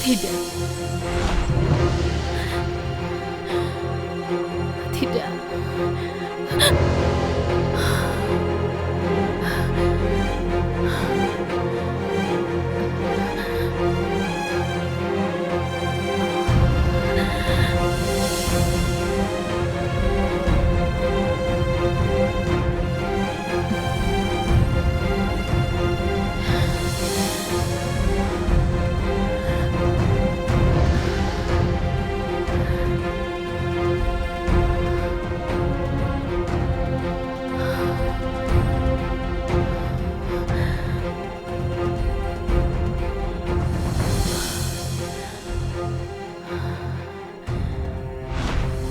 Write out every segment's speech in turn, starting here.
Tidak. Tidak.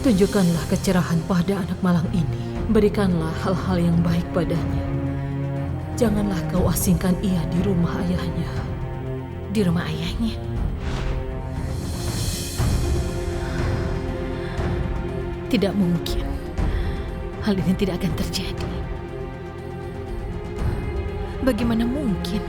Tunjukkanlah kecerahan pada anak malang ini. Berikanlah hal-hal yang baik padanya. Janganlah kau asingkan ia di rumah ayahnya. Di rumah ayahnya? Tidak mungkin. Hal ini tidak akan terjadi. Bagaimana mungkin?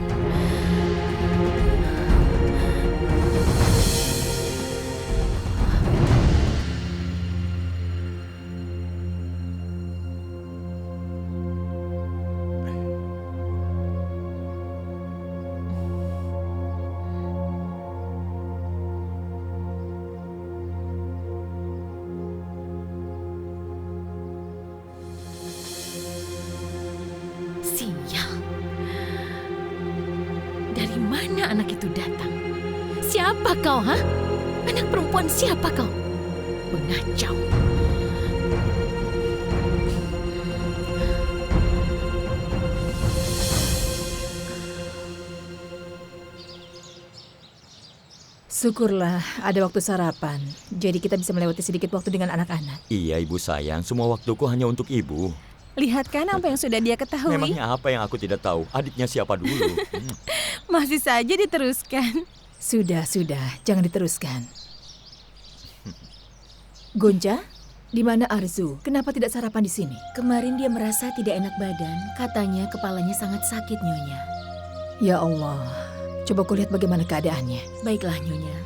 Sial. Dari mana anak itu datang? Siapa kau, ha? Anak perempuan siapa kau? Pengacau. Syukurlah ada waktu sarapan. Jadi kita bisa melewati sedikit waktu dengan anak-anak. Iya, Ibu sayang. Semua waktuku hanya untuk Ibu. Lihat kan apa yang sudah dia ketahui. Memangnya apa yang aku tidak tahu? Adiknya siapa dulu? Masih saja diteruskan. Sudah. Jangan diteruskan. Gonja, di mana Arzu? Kenapa tidak sarapan di sini? Kemarin dia merasa tidak enak badan. Katanya kepalanya sangat sakit, Nyonya. Ya Allah, coba kau lihat bagaimana keadaannya. Baiklah, Nyonya.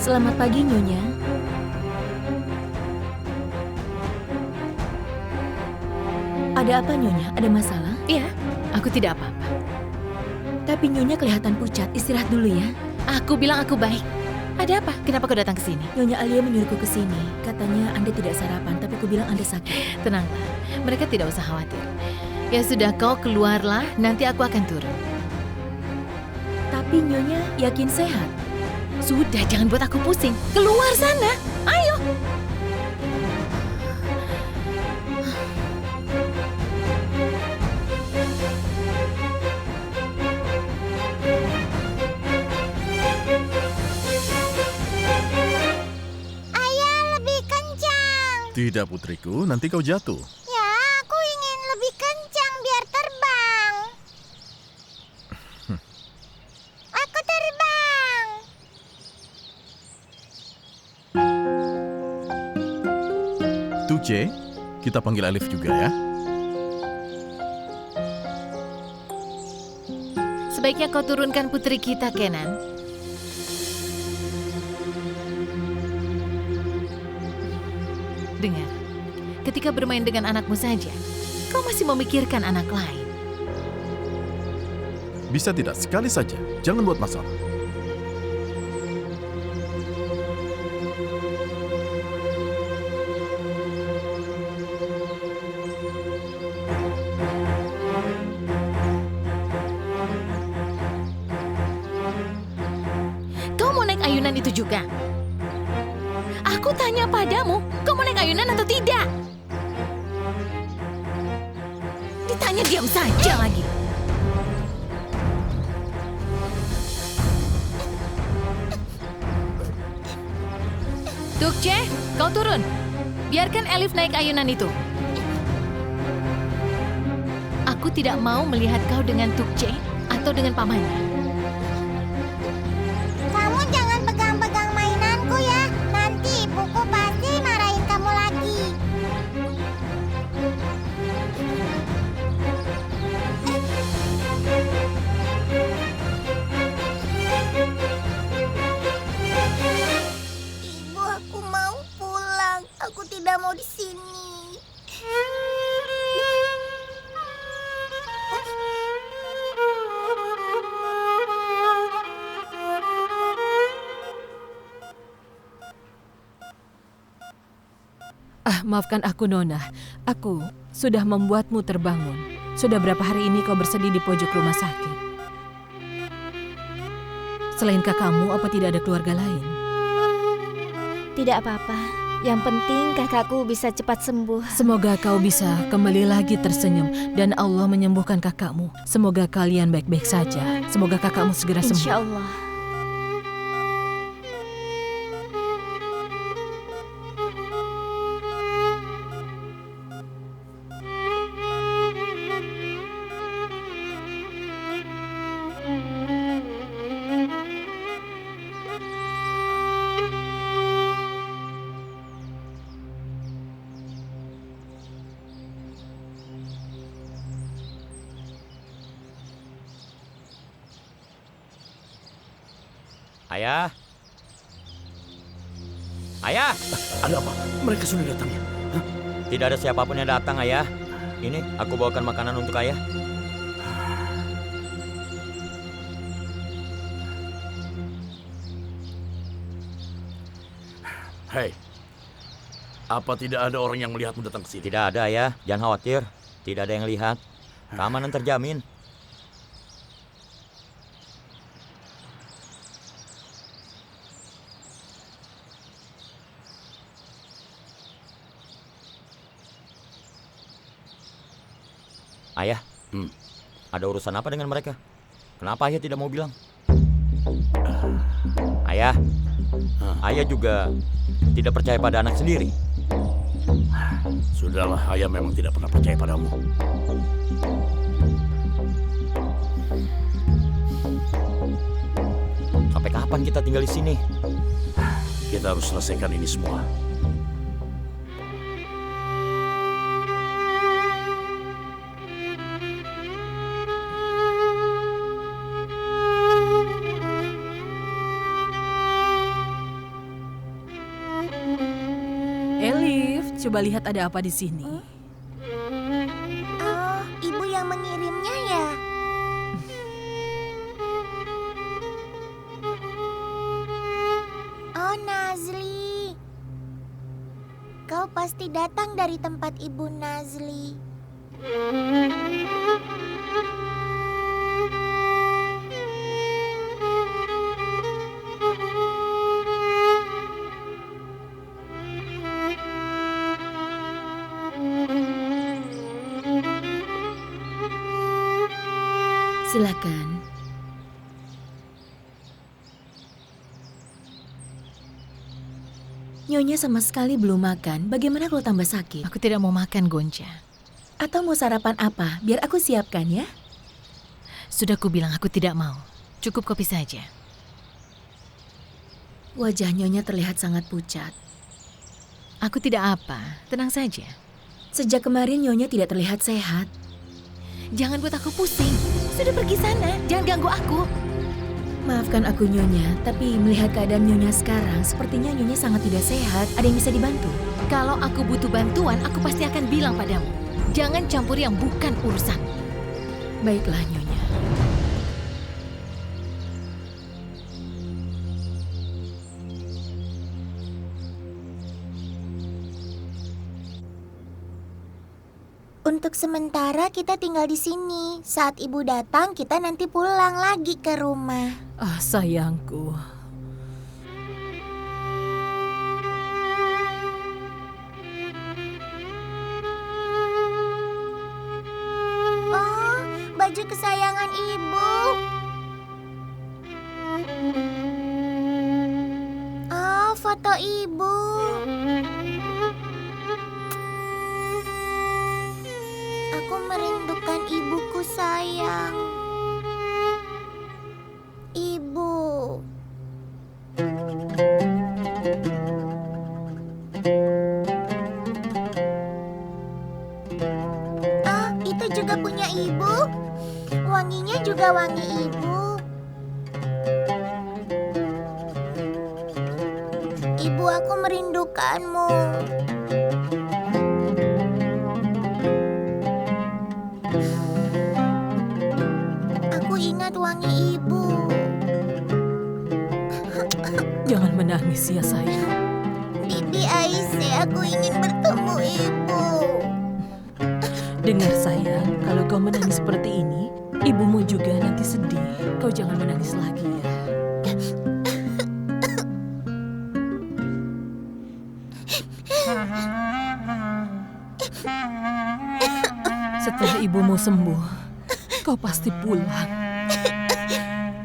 Selamat pagi, Nyonya. Ada apa, Nyonya? Ada masalah? Iya, aku tidak apa-apa. Tapi Nyonya kelihatan pucat. Istirahat dulu ya. Aku bilang aku baik. Ada apa? Kenapa kau datang ke sini? Nyonya Alia menyuruhku ke sini. Katanya Anda tidak sarapan, tapi aku bilang Anda sakit. Tenanglah, mereka tidak usah khawatir. Ya sudah, kau keluarlah, nanti aku akan turun. Tapi Nyonya yakin sehat? Sudah, jangan buat aku pusing. Keluar sana, ayo. Tidak, putriku. Nanti kau jatuh. Ya, aku ingin lebih kencang biar terbang. Aku terbang. Tuce, kita panggil Alif juga ya. Sebaiknya kau turunkan putri kita, Kenan. Dengar, ketika bermain dengan anakmu saja, kau masih memikirkan anak lain. Bisa tidak? Sekali saja. Jangan buat masalah. Kau mau naik ayunan itu juga? Aku tanya padamu, kau mau naik ayunan atau tidak? Ditanya diam saja lagi. Tukce, kau turun. Biarkan Elif naik ayunan itu. Aku tidak mau melihat kau dengan Tukce atau dengan pamannya. Kamu jangan pegang-pegang mainanku ya. Nanti ibuku pasti marahin kamu lagi. Ibu, aku mau pulang. Aku tidak mau di sini. Maafkan aku, Nona. Aku sudah membuatmu terbangun. Sudah berapa hari ini kau bersedih di pojok rumah sakit? Selain kakakmu, apa tidak ada keluarga lain? Tidak apa-apa. Yang penting kakakku bisa cepat sembuh. Semoga kau bisa kembali lagi tersenyum dan Allah menyembuhkan kakakmu. Semoga kalian baik-baik saja. Semoga kakakmu segera sembuh. Insya Allah. Ayah. Ayah. Ada apa? Mereka sudah datang ya? Hah? Tidak ada siapapun yang datang, Ayah. Ini, aku bawakan makanan untuk Ayah. Hei, apa tidak ada orang yang melihatmu datang ke sini? Tidak ada, Ayah. Jangan khawatir. Tidak ada yang lihat. Keamanan terjamin. Ayah, ada urusan apa dengan mereka? Kenapa Ayah tidak mau bilang? Ayah, Ayah juga tidak percaya pada anak sendiri. Sudahlah, ayah memang tidak pernah percaya padamu. Sampai kapan kita tinggal di sini? Kita harus selesaikan ini semua. Elif, coba lihat ada apa di sini. Oh, ibu yang mengirimnya ya? Oh, Nazli. Kau pasti datang dari tempat ibu Nazli. Silakan. Nyonya sama sekali belum makan. Bagaimana kalau tambah sakit? Aku tidak mau makan, Gonja. Atau mau sarapan apa? Biar aku siapkan ya. Sudah ku bilang aku tidak mau. Cukup kopi saja. Wajah Nyonya terlihat sangat pucat. Aku tidak apa. Tenang saja. Sejak kemarin Nyonya tidak terlihat sehat. Jangan buat aku pusing. Sudah pergi sana. Jangan ganggu aku. Maafkan aku Nyonya, tapi melihat keadaan Nyonya sekarang, sepertinya Nyonya sangat tidak sehat. Ada yang bisa dibantu? Kalau aku butuh bantuan, aku pasti akan bilang padamu. Jangan campuri yang bukan urusan. Baiklah Nyonya. Untuk sementara kita tinggal di sini. Saat ibu datang, kita nanti pulang lagi ke rumah. Ah, sayangku. Oh, baju kesayangan ibu. Oh, foto ibu. Aku merindukan ibu wanginya juga wangi ibu. Ibu, aku merindukanmu. Aku ingat wangi ibu. Jangan menangis ya sayang. Bibi Aisyah, aku ingin bertemu ibu. Dengar sayang, kalau kau menangis seperti ini, ibumu juga nanti sedih. Kau jangan menangis lagi ya. Setelah ibumu sembuh, kau pasti pulang.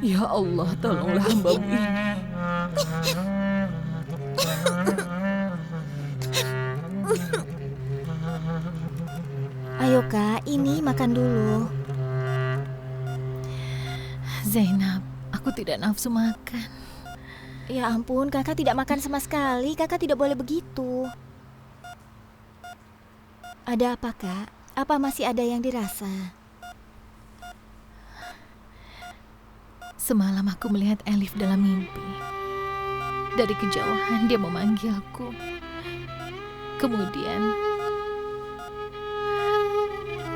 Ya Allah, tolonglah hamba-Mu ini. Ayo Kak, ini makan dulu. Zainab, aku tidak nafsu makan. Ya ampun, Kakak tidak makan sama sekali. Kakak tidak boleh begitu. Ada apa Kak? Apa masih ada yang dirasa? Semalam aku melihat Elif dalam mimpi. Dari kejauhan dia memanggilku. Kemudian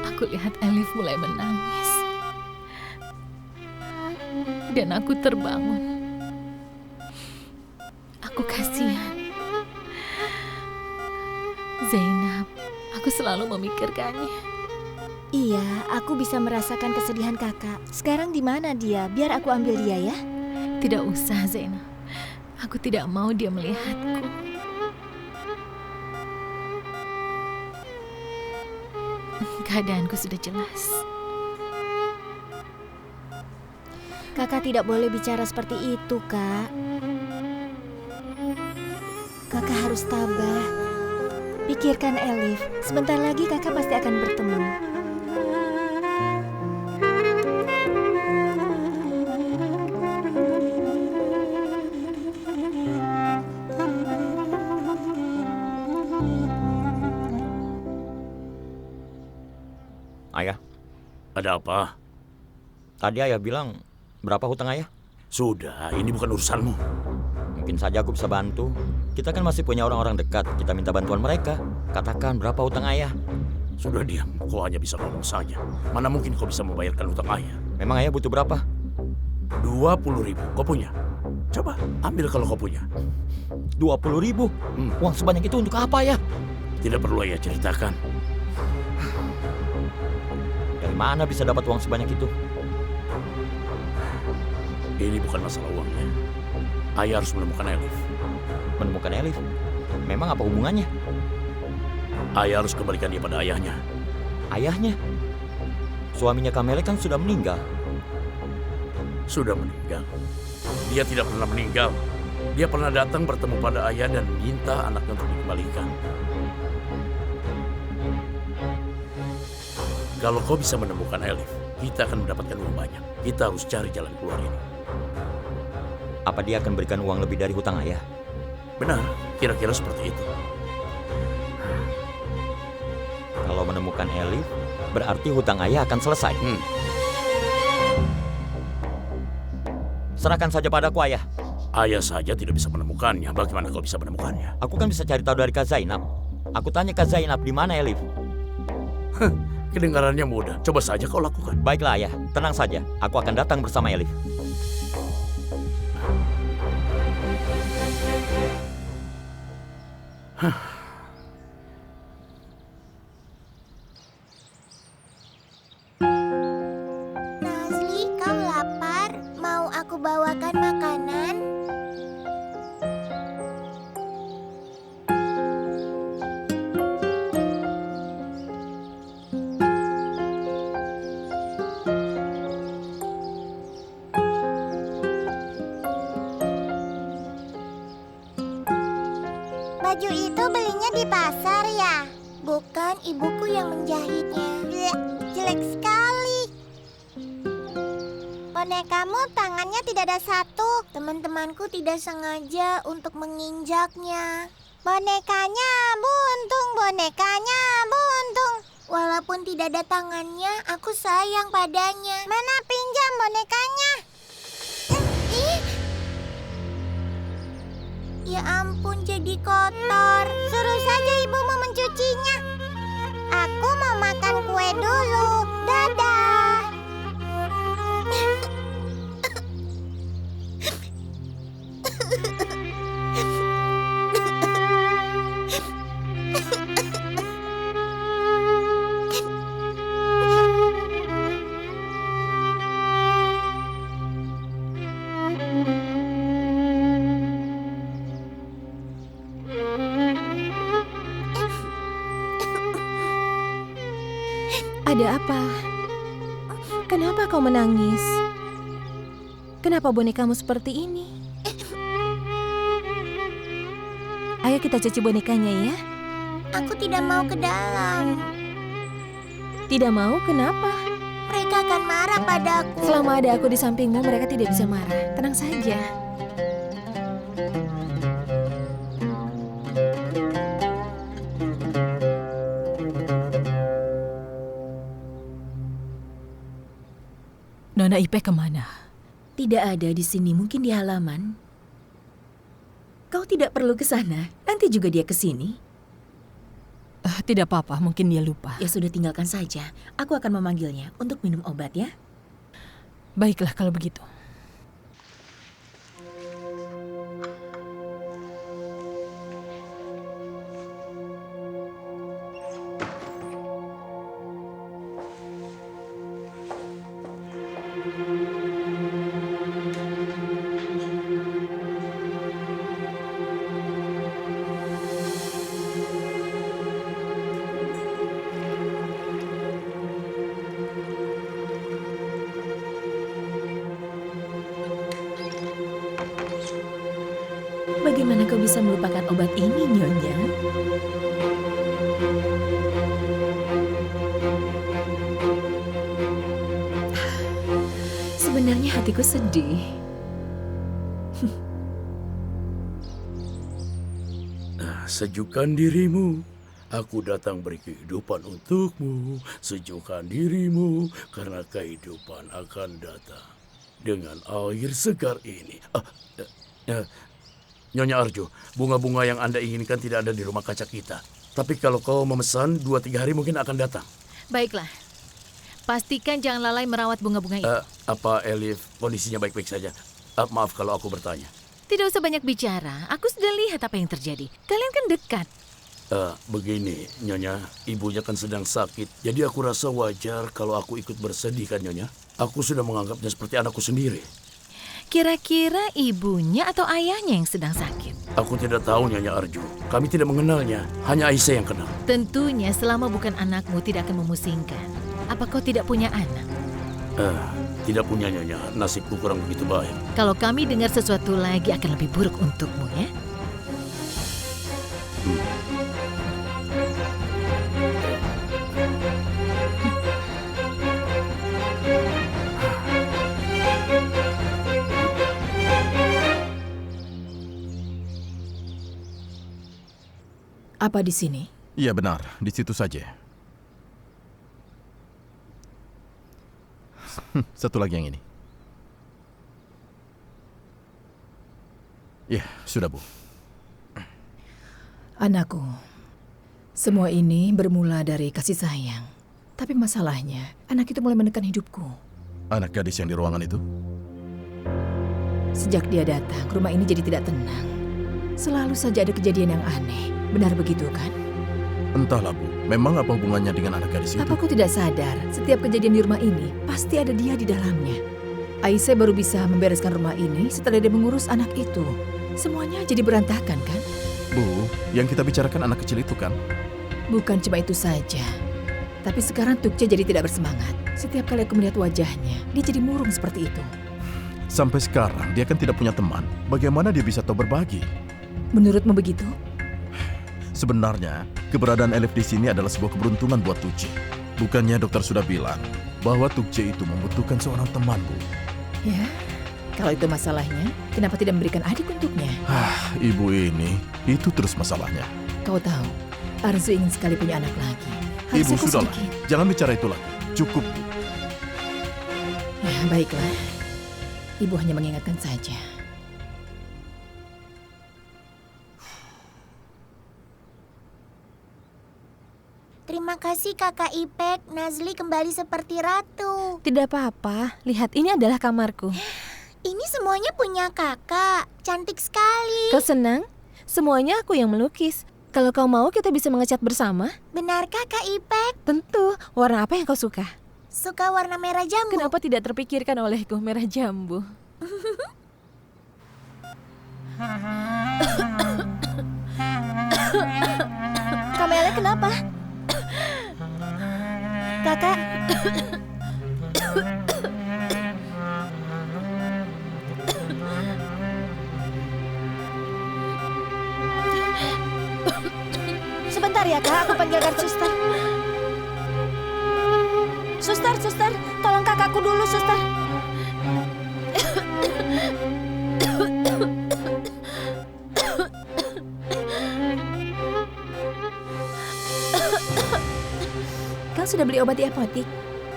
aku lihat Elif mulai menangis. Dan aku terbangun. Aku kasihan. Zainab, aku selalu memikirkannya. Iya, aku bisa merasakan kesedihan Kakak. Sekarang di mana dia? Biar aku ambil dia ya. Tidak usah, Zainab. Aku tidak mau dia melihatku. Keadaanku sudah jelas. Kakak tidak boleh bicara seperti itu, Kak. Kakak harus tabah. Pikirkan Elif. Sebentar lagi kakak pasti akan bertemu. Ayah, Ada apa? tadi ayah bilang berapa hutang ayah? Sudah, ini bukan urusanmu. Mungkin saja aku bisa bantu. Kita kan masih punya orang-orang dekat. Kita minta bantuan mereka. Katakan berapa hutang ayah? Sudah diam, kau hanya bisa ngomong saja. Mana mungkin kau bisa membayarkan hutang ayah? Memang ayah butuh berapa? 20.000, kau punya? Coba, ambil kalau kau punya. 20.000? Uang sebanyak itu untuk apa ya? Tidak perlu ayah ceritakan. Dari mana bisa dapat uang sebanyak itu? Ini bukan masalah uangnya. Ayah harus menemukan Elif. Menemukan Elif? Memang apa hubungannya? Ayah harus kembalikan dia pada ayahnya. Ayahnya? Suaminya Kamele kan sudah meninggal. Sudah meninggal. Dia tidak pernah meninggal. Dia pernah datang bertemu pada ayah dan minta anaknya untuk dikembalikan. Kalau kau bisa menemukan Elif, kita akan mendapatkan uang banyak. Kita harus cari jalan keluar ini. Apa dia akan berikan uang lebih dari hutang ayah? Benar, kira-kira seperti itu. Kalau menemukan Elif, berarti hutang ayah akan selesai. Serahkan saja padaku, ayah. Ayah saja tidak bisa menemukannya. Bagaimana kau bisa menemukannya? Aku kan bisa cari tahu dari Kak Zainab. Aku tanya Kak Zainab, di mana Elif? Kedengarannya mudah. Coba saja kau lakukan. Baiklah, ayah. Tenang saja. Aku akan datang bersama Elif. Nazli, kau lapar? Mau aku bawakan makanan? Baju itu belinya di pasar ya? Bukan, ibuku yang menjahitnya. Bleh, jelek sekali. Bonekamu tangannya tidak ada satu. Teman-temanku tidak sengaja untuk menginjaknya. Bonekanya buntung, bonekanya buntung. Walaupun tidak ada tangannya, aku sayang padanya. Mana pinjam bonekanya? Ya ampun, jadi kotor. Suruh saja ibumu mencucinya. Aku mau makan kue dulu. Dadah. Ada apa? Kenapa kau menangis? Kenapa bonekamu seperti ini? Ayo kita cuci bonekanya ya. Aku tidak mau ke dalam. Tidak mau? Kenapa? Mereka akan marah padaku. Selama ada aku di sampingmu, mereka tidak bisa marah. Tenang saja. Nona Ipe kemana? Tidak ada di sini, mungkin di halaman. Kau tidak perlu ke sana, nanti juga dia ke sini. Tidak apa-apa, mungkin dia lupa. Ya sudah, tinggalkan saja. Aku akan memanggilnya untuk minum obat ya. Baiklah kalau begitu. Bagaimana kau bisa melupakan obat ini, Nyonya? Sebenarnya hatiku sedih. Sejukkan dirimu, aku datang beri kehidupan untukmu. Sejukkan dirimu, karena kehidupan akan datang dengan air segar ini. Nyonya Arjo, bunga-bunga yang Anda inginkan tidak ada di rumah kaca kita. Tapi kalau kau memesan, 2-3 hari mungkin akan datang. Baiklah. Pastikan jangan lalai merawat bunga-bunga itu. Apa Elif kondisinya baik-baik saja? Maaf kalau aku bertanya. Tidak usah banyak bicara. Aku sudah lihat apa yang terjadi. Kalian kan dekat. Begini, Nyonya. Ibunya kan sedang sakit. Jadi aku rasa wajar kalau aku ikut bersedih kan, Nyonya. Aku sudah menganggapnya seperti anakku sendiri. Kira-kira ibunya atau ayahnya yang sedang sakit? Aku tidak tahu, Nyonya Arjo. Kami tidak mengenalnya. Hanya Aisyah yang kenal. Tentunya selama bukan anakmu tidak akan memusingkan. Apa kau tidak punya anak? Tidak punya, Nyonya. Nasibku kurang begitu baik. Kalau kami dengar sesuatu lagi akan lebih buruk untukmu ya. Apa di sini? Iya benar, di situ saja. Satu lagi yang ini. Ya, sudah Bu. Anakku, semua ini bermula dari kasih sayang. Tapi masalahnya, anak itu mulai menekan hidupku. Anak gadis yang di ruangan itu? Sejak dia datang, rumah ini jadi tidak tenang. Selalu saja ada kejadian yang aneh. Benar begitu kan? Entahlah Bu, memang apa hubungannya dengan anak gadis itu? Apa kau tidak sadar, setiap kejadian di rumah ini pasti ada dia di dalamnya. Aisyah baru bisa membereskan rumah ini setelah dia mengurus anak itu. Semuanya jadi berantakan kan? Bu, yang kita bicarakan anak kecil itu kan? Bukan cuma itu saja. Tapi sekarang Tukce jadi tidak bersemangat. Setiap kali aku melihat wajahnya, dia jadi murung seperti itu. Sampai sekarang dia kan tidak punya teman. Bagaimana dia bisa tahu berbagi? Menurutmu begitu? Sebenarnya, keberadaan Elif di sini adalah sebuah keberuntungan buat Tukce. Bukannya dokter sudah bilang bahwa Tukce itu membutuhkan seorang teman, Bu. Ya, kalau itu masalahnya, kenapa tidak memberikan adik untuknya? Ibu ini, itu terus masalahnya. Kau tahu, Arzu ingin sekali punya anak lagi. Harusnya Ibu, aku sudahlah. sedikit. Jangan bicara itu lagi. Cukup, Bu. Ya, baiklah. Ibu hanya mengingatkan saja. Terima kasih Kakak Ipek. Nazli kembali seperti ratu. Tidak apa-apa. Lihat, ini adalah kamarku. Ini semuanya punya kakak. Cantik sekali. Kau senang? Semuanya aku yang melukis. Kalau kau mau, kita bisa mengecat bersama. Benarkah Kak Ipek? Tentu. Warna apa yang kau suka? Suka warna merah jambu. Kenapa tidak terpikirkan olehku merah jambu? Kamele kenapa? Kakak, sebentar ya Kak, aku panggilkan suster. Suster, tolong kakakku dulu, suster. Kau sudah beli obat di apotik?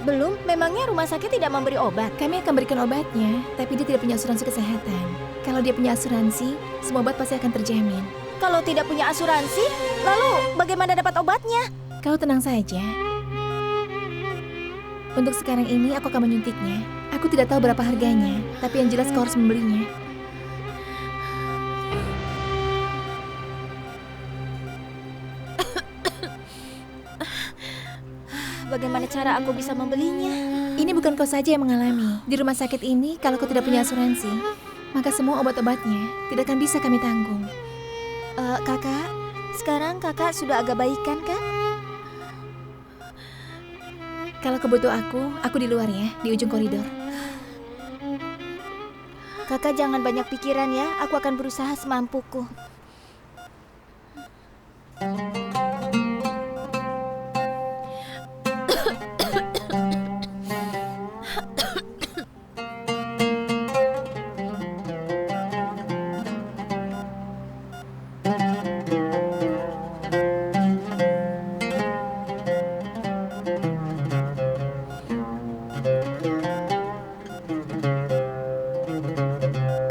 Belum, memangnya rumah sakit tidak memberi obat? Kami akan berikan obatnya, tapi dia tidak punya asuransi kesehatan. Kalau dia punya asuransi, semua obat pasti akan terjamin. Kalau tidak punya asuransi, lalu bagaimana dapat obatnya? Kau tenang saja. Untuk sekarang ini aku akan menyuntiknya. Aku tidak tahu berapa harganya, tapi yang jelas kau harus membelinya. Bagaimana cara aku bisa membelinya? Ini bukan kau saja yang mengalami. Di rumah sakit ini, kalau kau tidak punya asuransi, maka semua obat-obatnya tidak akan bisa kami tanggung. Kakak, sekarang kakak sudah agak baikan kan? Kalau kau butuh aku di luar ya, di ujung koridor. Kakak jangan banyak pikiran ya, aku akan berusaha semampuku.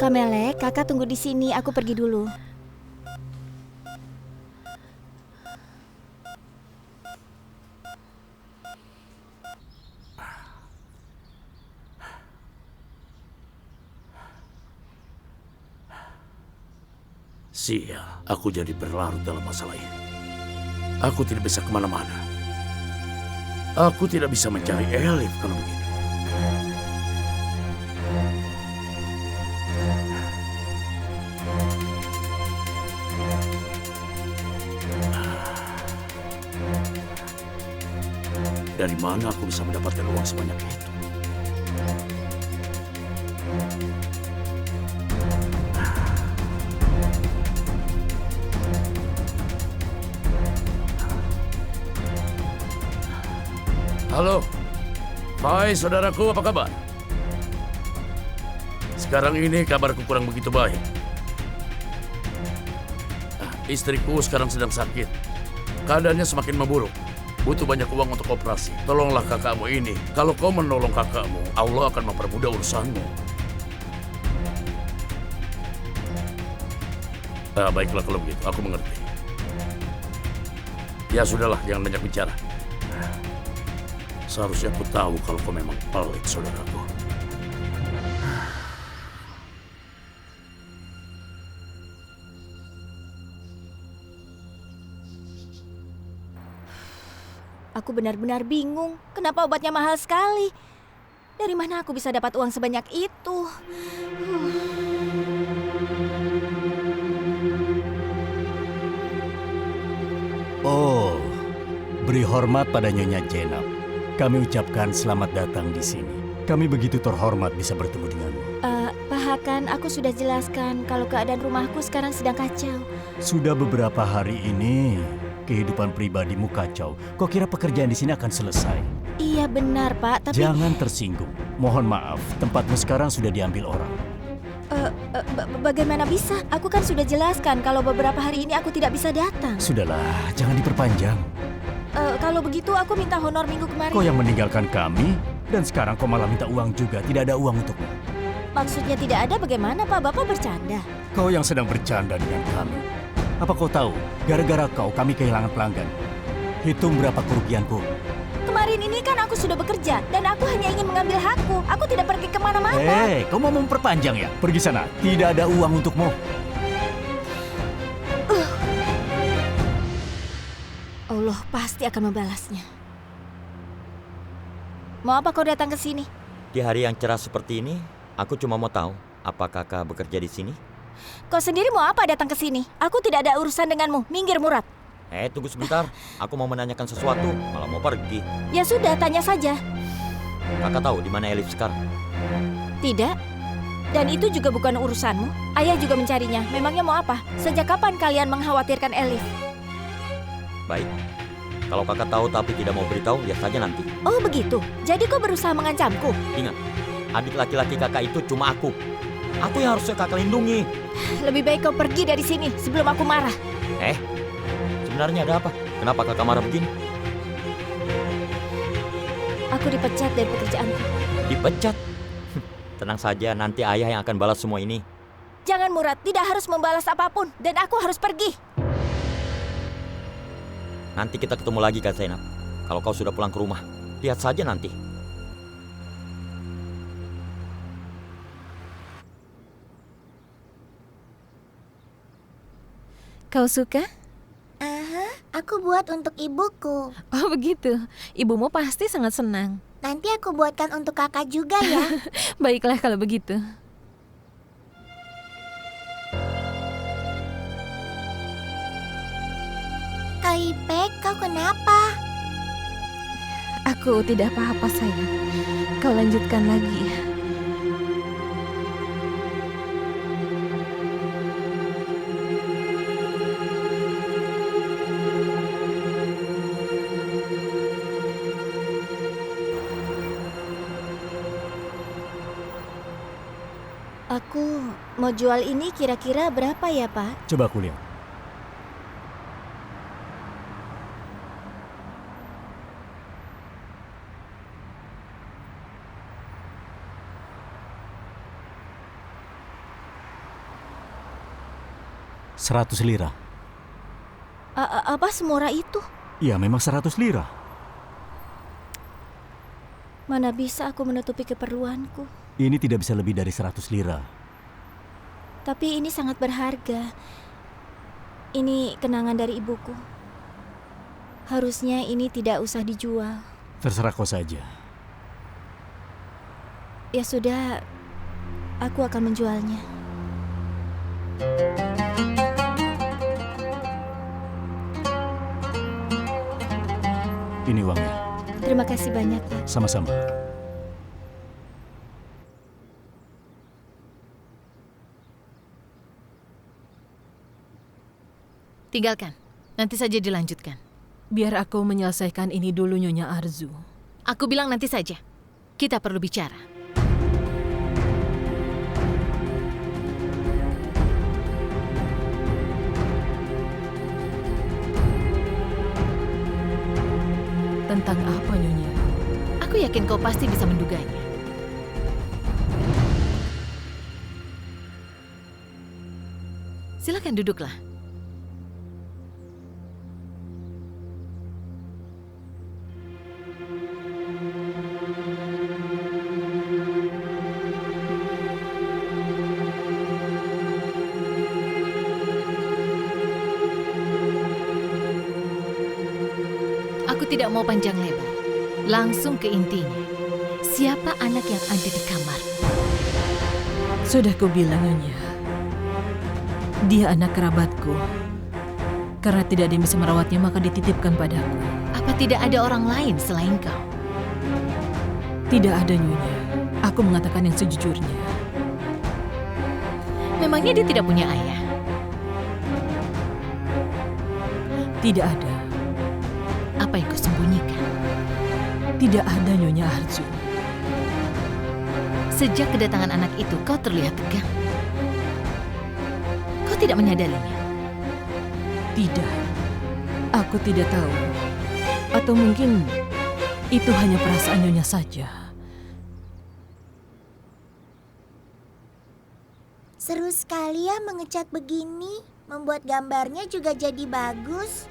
Kamele, kakak tunggu di sini, aku pergi dulu. Sial, aku jadi berlarut dalam masalah ini. Aku tidak bisa kemana-mana. Aku tidak bisa mencari Elif kalau begini. Dari mana aku bisa mendapatkan uang sebanyak itu? Halo, hai saudaraku, apa kabar? Sekarang ini kabarku kurang begitu baik. Istriku sekarang sedang sakit. Keadaannya semakin memburuk. Butuh banyak uang untuk operasi. Tolonglah kakakmu ini. Kalau kau menolong kakakmu, Allah akan mempermudah urusanmu. Baiklah kalau begitu, aku mengerti. Ya sudahlah, jangan banyak bicara. Seharusnya aku tahu kalau kau memang pelit, saudaraku. Aku benar-benar bingung. Kenapa obatnya mahal sekali? Dari mana aku bisa dapat uang sebanyak itu? Oh, beri hormat pada Nyonya Jenab. Kami ucapkan selamat datang di sini. Kami begitu terhormat bisa bertemu denganmu. Pak Hakan, aku sudah jelaskan kalau keadaan rumahku sekarang sedang kacau. Sudah beberapa hari ini, kehidupan pribadimu kacau. Kau kira pekerjaan di sini akan selesai? Iya benar, Pak, tapi... Jangan tersinggung. Mohon maaf, tempatmu sekarang sudah diambil orang. Bagaimana bisa? Aku kan sudah jelaskan kalau beberapa hari ini aku tidak bisa datang. Sudahlah, jangan diperpanjang. Kalau begitu aku minta honor minggu kemarin. Kau yang meninggalkan kami, dan sekarang kau malah minta uang juga. Tidak ada uang untukmu. Maksudnya tidak ada bagaimana Pak? Bapak bercanda. Kau yang sedang bercanda dengan kami. Apa kau tahu, gara-gara kau kami kehilangan pelanggan. Hitung berapa kerugianku. Kemarin ini kan aku sudah bekerja dan aku hanya ingin mengambil hakku. Aku tidak pergi kemana-mana. Kau mau memperpanjang ya? Pergi sana, tidak ada uang untukmu. Allah pasti akan membalasnya. Mau apa kau datang ke sini? Di hari yang cerah seperti ini, aku cuma mau tahu, apa kakak bekerja di sini? Kau sendiri mau apa datang ke sini? Aku tidak ada urusan denganmu. Minggir, Murad. Tunggu sebentar. Aku mau menanyakan sesuatu, malah mau pergi. Ya sudah, tanya saja. Kakak tahu di mana Elif sekarang? Tidak. Dan itu juga bukan urusanmu. Ayah juga mencarinya. Memangnya mau apa? Sejak kapan kalian mengkhawatirkan Elif? Baik. Kalau kakak tahu tapi tidak mau beritahu, lihat saja nanti. Oh begitu. Jadi kau berusaha mengancamku? Ingat, adik laki-laki kakak itu cuma aku. Aku yang harusnya kakak lindungi. Lebih baik kau pergi dari sini sebelum aku marah. Sebenarnya ada apa? Kenapa kakak marah begini? Aku dipecat dari pekerjaanku. Dipecat? Tenang saja, nanti ayah yang akan balas semua ini. Jangan Murad, tidak harus membalas apapun. Dan aku harus pergi. Nanti kita ketemu lagi Kak Zainab. Kalau kau sudah pulang ke rumah, lihat saja nanti. Kau suka? Aku buat untuk ibuku. Oh begitu. Ibumu pasti sangat senang. Nanti aku buatkan untuk kakak juga ya. Baiklah kalau begitu. Kak Ipek, kau kenapa? Aku tidak apa-apa sayang. Kau lanjutkan lagi ya. Aku mau jual ini kira-kira berapa ya, Pak? Coba aku lihat. $100. Apa semurah itu? Ya, memang 100 lira. Mana bisa aku menutupi keperluanku? Ini tidak bisa lebih dari 100 lira. Tapi ini sangat berharga. Ini kenangan dari ibuku. Harusnya ini tidak usah dijual. Terserah kau saja. Ya sudah, aku akan menjualnya. Ini uangnya. Terima kasih banyak, Pak. Sama-sama. Tinggalkan. Nanti saja dilanjutkan. Biar aku menyelesaikan ini dulu, Nyonya Arzu. Aku bilang nanti saja. Kita perlu bicara. Tentang apa, Nyonya? Aku yakin kau pasti bisa menduganya. Silakan duduklah. Aku tidak mau panjang lebar. Langsung ke intinya. Siapa anak yang ada di kamar? Sudah kubilang, Nyonya. Dia anak kerabatku. Karena tidak ada yang bisa merawatnya, maka dititipkan padaku. Apa tidak ada orang lain selain kau? Tidak ada, Nyonya. Aku mengatakan yang sejujurnya. Memangnya dia tidak punya ayah? Tidak ada. Apa yang kau sembunyikan? Tidak ada, Nyonya Arzu. Sejak kedatangan anak itu, kau terlihat tegang. Kau tidak menyadarinya? Tidak. Aku tidak tahu. Atau mungkin itu hanya perasaan Nyonya saja. Seru sekali ya mengecat begini. Membuat gambarnya juga jadi bagus.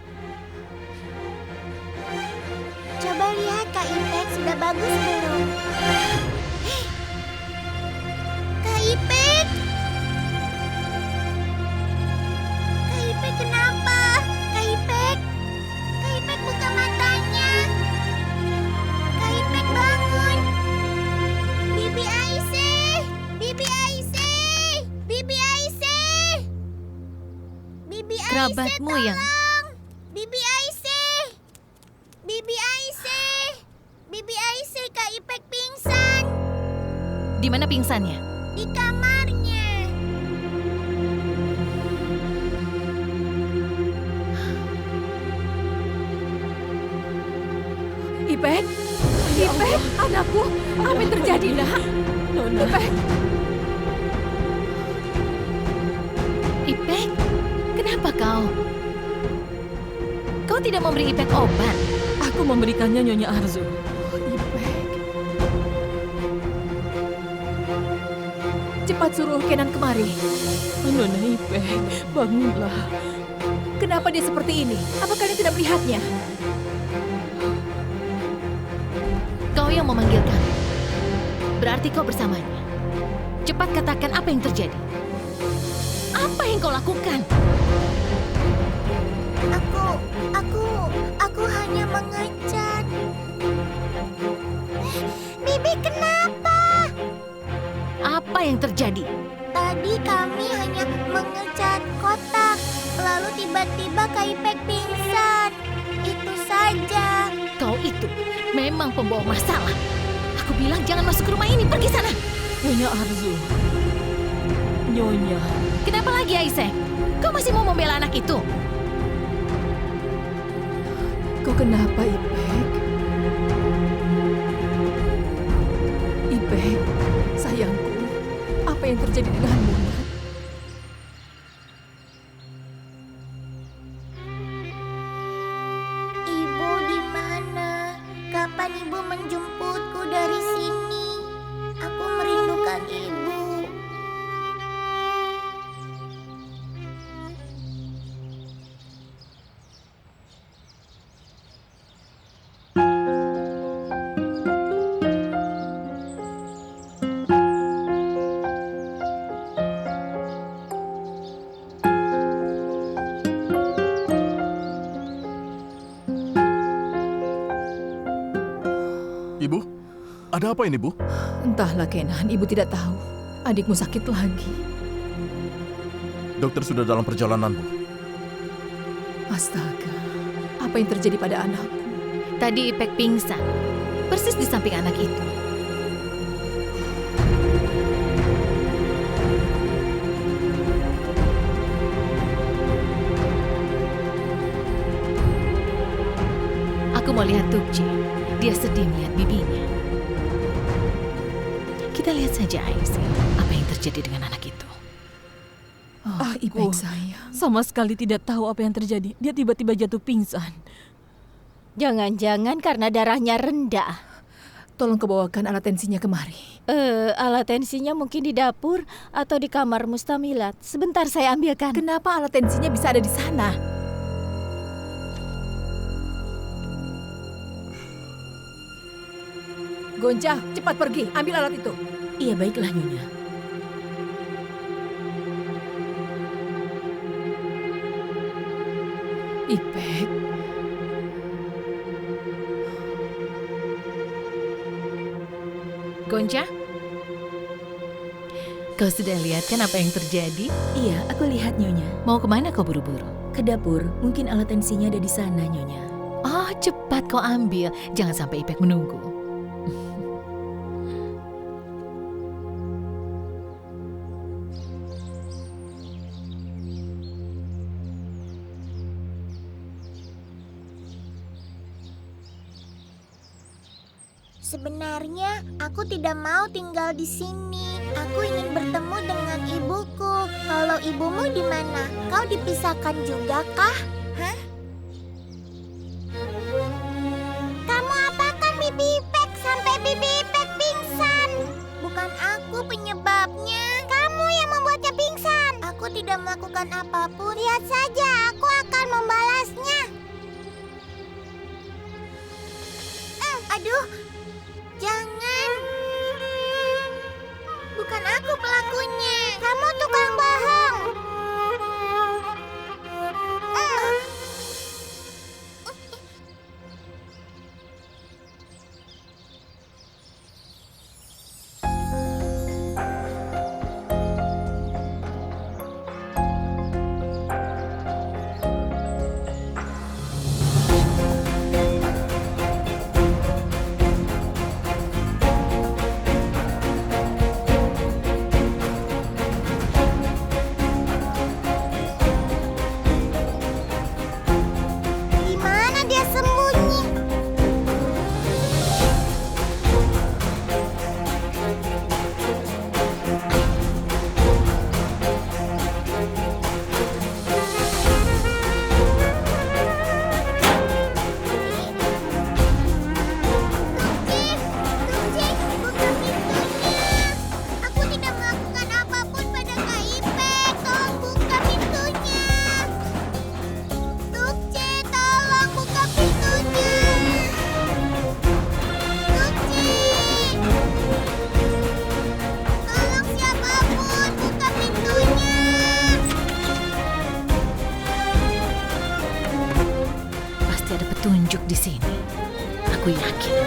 Coba lihat Kak Ipek, sudah bagus belum? Kak Ipek! Kak Ipek kenapa? Kak Ipek! Kak Ipek buka matanya! Kak Ipek bangun! Bibi Aisyah! Bibi Aisyah! Bibi Aisyah! Bibi Aisyah, Kerabatmu yang... tolong! Bibi Aisyah! Bibi Aisyah! Bibi Aisyah, Kak Ipek pingsan! Di mana pingsannya? Di kamarnya. Ipek, Ipek, anakku, apa yang terjadi, nak? Nona, Ipek, Ipek, kenapa kau? Kau tidak memberi Ipek obat? aku memberikannya Nyonya Arzu. Ipek. Cepat suruh Kenan kemari. Nona Ipek, bangunlah. Kenapa dia seperti ini? Apa kalian tidak melihatnya? Kau yang memanggil kami. Berarti kau bersamanya. Cepat katakan apa yang terjadi. Apa yang kau lakukan? Aku hanya mengecat. Bibi kenapa? Apa yang terjadi? Tadi kami hanya mengecat kotak. Lalu tiba-tiba Kak Ipek pingsan. Itu saja. Kau itu memang pembawa masalah. Aku bilang jangan masuk ke rumah ini. Pergi sana. Nyonya Arzu. Nyonya. Kenapa lagi, Aisyah? Kau masih mau membela anak itu? Kau kenapa, Ipek? Ipek, sayangku, apa yang terjadi denganmu, nak? Ibu di mana? Kapan ibu menjemputku dari sini? Aku merindukan ibu. Ibu, ada apa ini, Bu? Entahlah, Kenan, ibu tidak tahu. Adikmu sakit lagi. Dokter sudah dalam perjalanan, Bu. Astaga, apa yang terjadi pada anakku? Tadi Ipek pingsan. Persis di samping anak itu. Aku mau lihat Tukci. Dia sedih melihat bibinya. Kita lihat saja, Aisyah, apa yang terjadi dengan anak itu. Oh, Ipek sayang. Sama sekali tidak tahu apa yang terjadi. Dia tiba-tiba jatuh pingsan. Jangan-jangan karena darahnya rendah. Tolong kau bawakan alat tensinya kemari. Alat tensinya mungkin di dapur atau di kamar mustamilat. Sebentar saya ambilkan. Kenapa alat tensinya bisa ada di sana? Gonca, cepat pergi, ambil alat itu. Iya, baiklah Nyonya. Ipek, Gonca? Kau sudah lihat kan apa yang terjadi? Iya, aku lihat Nyonya. Mau kemana kau buru-buru? Ke dapur, mungkin alat tensinya ada di sana Nyonya. Oh, cepat kau ambil. Jangan sampai Ipek menunggu. Sebenarnya aku tidak mau tinggal di sini. Aku ingin bertemu dengan ibuku. Kalau ibumu di mana? Kau dipisahkan juga kah? Hah? Aduh, jangan. Bukan aku pelakunya. Kamu tukang bohong. Di mana dia sembunyi? Tukcik, buka pintunya. Aku tidak melakukan apapun pada Kak Ipek. Tolong buka pintunya. Tukcik, tolong buka pintunya. Tukcik. Tolong siapapun buka pintunya. Pasti ada petunjuk di sini. Aku yakin.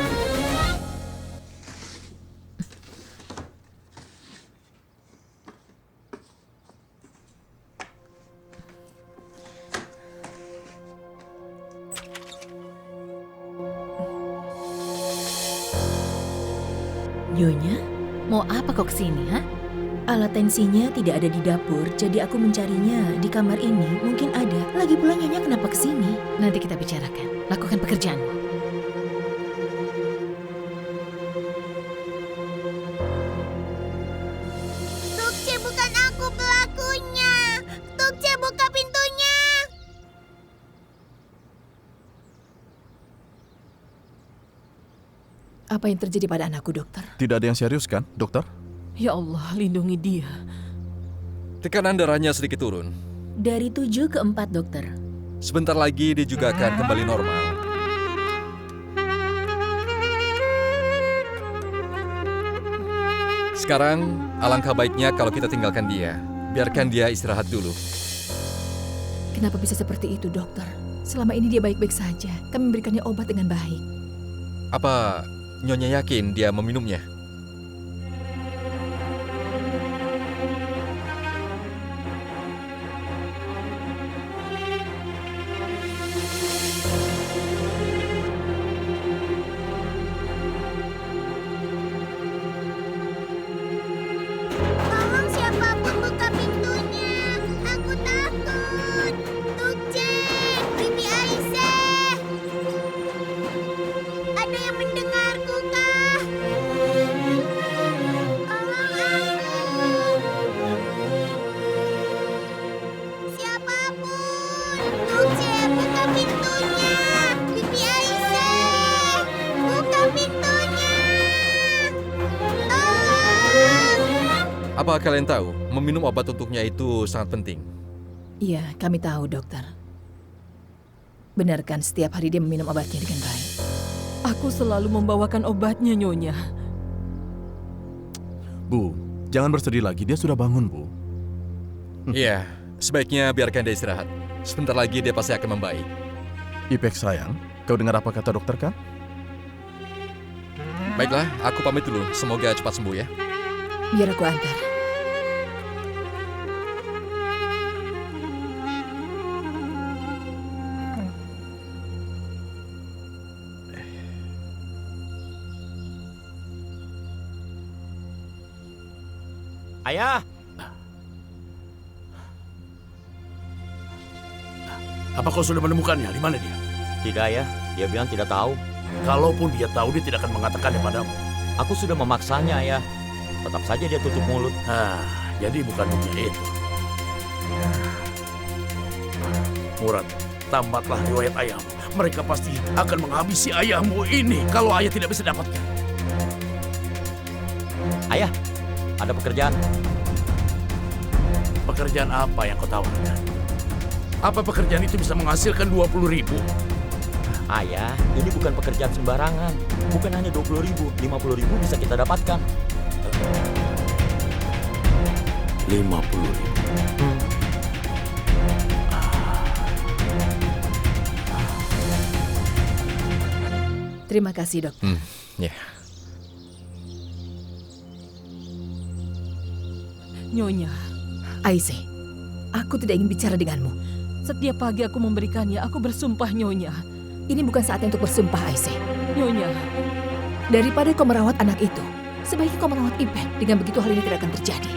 Nyonya, Mau apa kau kesini, ha? alat tensinya tidak ada di dapur, jadi aku mencarinya di kamar ini. Mungkin ada. Lagi pula Nyonya kenapa kesini? Nanti kita bicarakan. Lakukan pekerjaanmu. Tukcik, bukan aku pelakunya. Tukcik, buka pintunya. Apa yang terjadi pada anakku, dokter? Tidak ada yang serius kan, dokter? Ya Allah, lindungi dia. Tekanan darahnya sedikit turun. Dari 7 ke 4, dokter. Sebentar lagi dia juga akan kembali normal. Sekarang, alangkah baiknya kalau kita tinggalkan dia. Biarkan dia istirahat dulu. Kenapa bisa seperti itu, dokter? Selama ini dia baik-baik saja. Kami memberikannya obat dengan baik. Apa Nyonya yakin dia meminumnya? Tolong siapapun buka pintunya. Aku takut. Tukcik, Bibi Aisyah. Ada yang mendengarku kah? Tolong aku. Siapapun. Tukcik, buka pintunya. Bibi Aisyah. Buka pintunya. Tolong. Apa kalian tahu, meminum obat untuknya itu sangat penting. Iya, kami tahu, dokter. Benar kan setiap hari dia meminum obatnya dengan baik? Aku selalu membawakan obatnya, Nyonya. Bu, jangan bersedih lagi. Dia sudah bangun, Bu. Iya, sebaiknya biarkan dia istirahat. Sebentar lagi dia pasti akan membaik. Ipek sayang, kau dengar apa kata dokter kan? Baiklah, aku pamit dulu. Semoga cepat sembuh ya. Biar aku antar. Ayah, Apa kau sudah menemukannya? Di mana dia? tidak ya. Dia bilang tidak tahu. Kalaupun dia tahu, dia tidak akan mengatakannya padamu. Aku sudah memaksanya, Ayah. Tetap saja dia tutup mulut. Jadi bukan bukti itu. Murad, tamatlah riwayat ayahmu. Mereka pasti akan menghabisi ayahmu ini kalau ayah tidak bisa dapatkan. Ayah, ada pekerjaan. Pekerjaan apa yang kau tawarkan? Apa pekerjaan itu bisa menghasilkan 20.000? Ayah, ini bukan pekerjaan sembarangan. Bukan hanya 20.000, 50.000 bisa kita dapatkan. 50.000. Terima kasih, dokter. Ya. Nyonya, Aisyah, aku tidak ingin bicara denganmu. setiap pagi aku memberikannya, aku bersumpah Nyonya. Ini bukan saatnya untuk bersumpah, Aisyah. Nyonya, Daripada kau merawat anak itu, sebaiknya kau merawat Ipek. Dengan begitu hal ini tidak akan terjadi.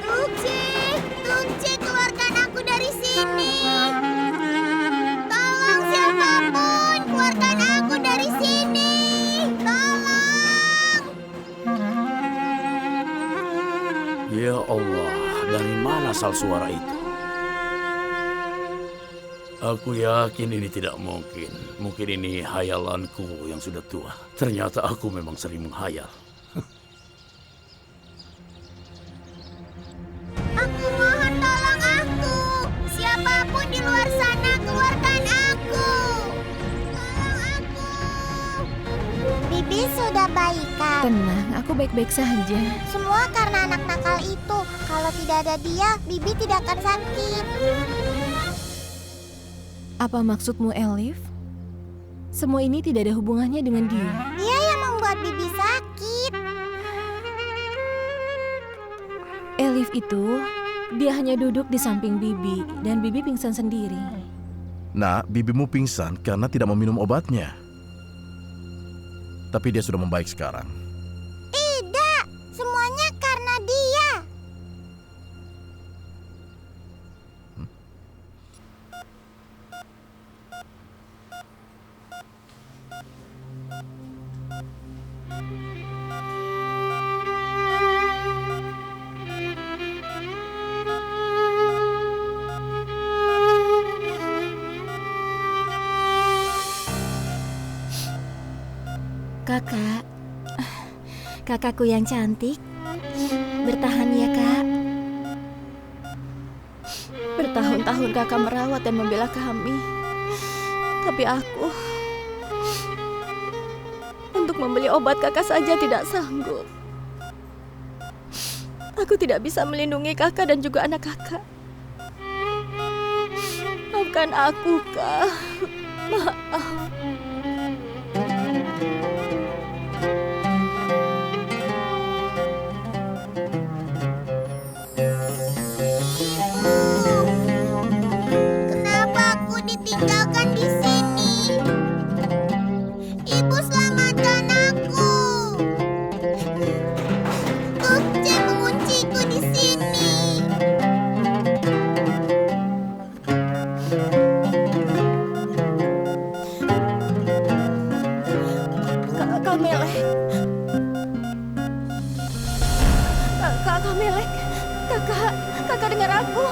Tukce, keluarkan aku dari sini. Tolong siapapun, keluarkan aku dari sini. Tolong. Ya Allah, dari mana asal suara itu? Aku yakin ini tidak mungkin. Mungkin ini hayalanku yang sudah tua. Ternyata aku memang sering menghayal. Aku mohon tolong aku. Siapapun di luar sana, keluarkan aku. Tolong aku. Bibi sudah baikan. Tenang, aku baik-baik saja. Semua karena anak nakal itu. Kalau tidak ada dia, Bibi tidak akan sakit. Apa maksudmu, Elif? Semua ini tidak ada hubungannya dengan dia. Dia yang membuat Bibi sakit. Elif itu, dia hanya duduk di samping Bibi dan Bibi pingsan sendiri. Nak, bibimu pingsan karena tidak meminum obatnya. Tapi dia sudah membaik sekarang. Tidak, semuanya karena dia. Kakakku yang cantik, bertahan ya kak. Bertahun-tahun kakak merawat dan membela kami. Tapi aku, untuk membeli obat kakak saja tidak sanggup. Aku tidak bisa melindungi kakak dan juga anak kakak. Maafkan aku, kak. Maaf. Kenapa aku ditinggalkan di sini? Ibu selamatkan aku. Tukce mengunciku di sini. Kak Melek. Kak Melek. Kakak dengar aku.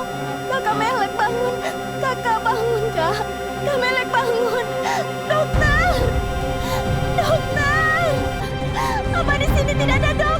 Kakak Melek bangun. Kakak bangun, Kak. Kak Melek bangun. Dokter. Dokter. Apa di sini tidak ada dokter?